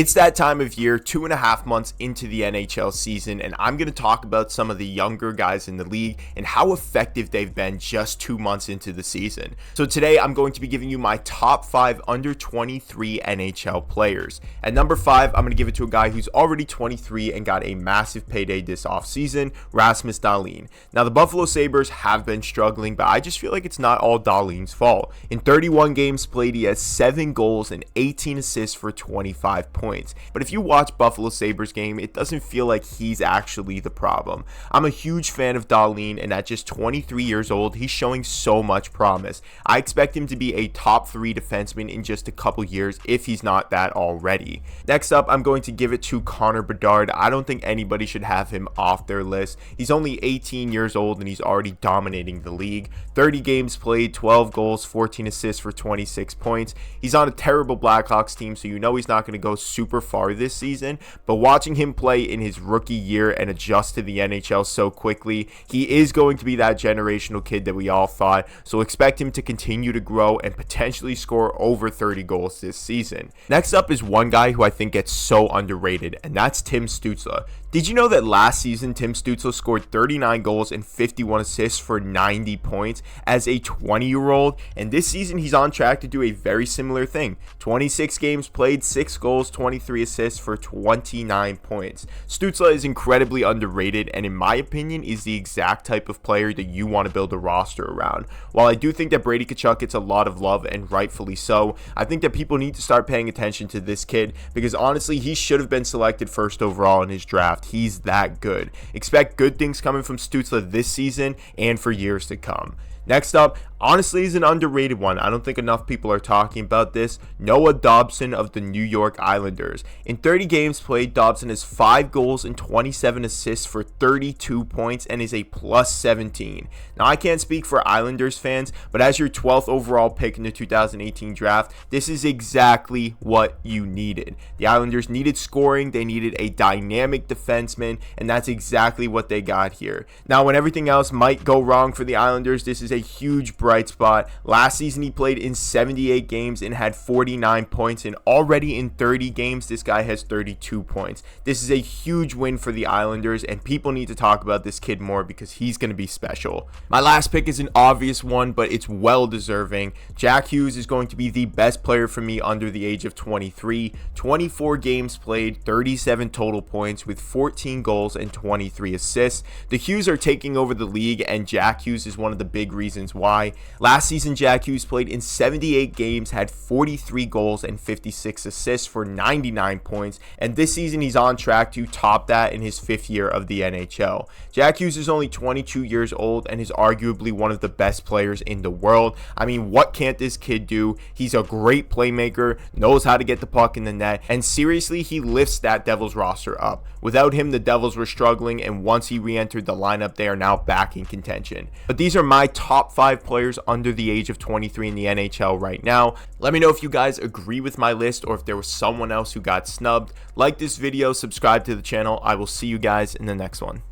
It's that time of year, 2.5 months into the NHL season, and I'm going to talk about some of the younger guys in the league and how effective they've been just 2 months into the season. So today I'm going to be giving you my top 5 under 23 NHL players. At number 5, I'm going to give it to a guy who's already 23 and got a massive payday this offseason, Rasmus Dahlin. Now the Buffalo Sabres have been struggling, but I just feel like it's not all Dahlin's fault. In 31 games played, he has 7 goals and 18 assists for 25 points. But if you watch Buffalo Sabres game, it doesn't feel like he's actually the problem. I'm a huge fan of Dahlin, and at just 23 years old, he's showing so much promise. I expect him to be a top 3 defenseman in just a couple years if he's not that already. Next up, I'm going to give it to Bedard. I don't think anybody should have him off their list. He's only 18 years old and he's already dominating the league. 30 games played, 12 goals, 14 assists for 26 points. He's on a terrible Blackhawks team, so you know he's not going to go super far this season, but watching him play in his rookie year and adjust to the NHL so quickly, he is going to be that generational kid that we all thought, so expect him to continue to grow and potentially score over 30 goals this season. Next up is one guy who I think gets so underrated, and that's Tim Stützle. Did you know that last season Tim Stützle scored 39 goals and 51 assists for 90 points as a 20-year-old? And this season he's on track to do a very similar thing. 26 games played, 6 goals, 23 assists for 29 points. Stützle is incredibly underrated and in my opinion is the exact type of player that you want to build a roster around. While I do think that Brady Tkachuk gets a lot of love and rightfully so, I think that people need to start paying attention to this kid because honestly he should have been selected first overall in his draft. He's that good. Expect good things coming from Stützle this season and for years to come. Next up, honestly, is an underrated one. I don't think enough people are talking about this. Noah Dobson of the New York Islanders. In 30 games played, Dobson has 5 goals and 27 assists for 32 points and is a plus 17. Now, I can't speak for Islanders fans, but as your 12th overall pick in the 2018 draft, this is exactly what you needed. The Islanders needed scoring, they needed a dynamic defenseman, and that's exactly what they got here. Now, when everything else might go wrong for the Islanders, this is a huge bright spot. Last season he played in 78 games and had 49 points, and already in 30 games this guy has 32 points. This is a huge win for the Islanders and people need to talk about this kid more because he's going to be special. My last pick is an obvious one, but it's well deserving. Jack Hughes is going to be the best player for me under the age of 23. 24 games played, 37 total points with 14 goals and 23 assists. The Hughes are taking over the league and Jack Hughes is one of the big reasons why. Last season, Jack Hughes played in 78 games, had 43 goals and 56 assists for 99 points, and this season he's on track to top that in his 5th year of the NHL. Jack Hughes is only 22 years old and is arguably one of the best players in the world. I mean, what can't this kid do? He's a great playmaker, knows how to get the puck in the net, and seriously, he lifts that Devils roster up. Without him, the Devils were struggling, and once he re-entered the lineup, they are now back in contention. But these are my top 5 players under the age of 23 in the NHL right now. Let me know if you guys agree with my list or if there was someone else who got snubbed. Like this video, subscribe to the channel. I will see you guys in the next one.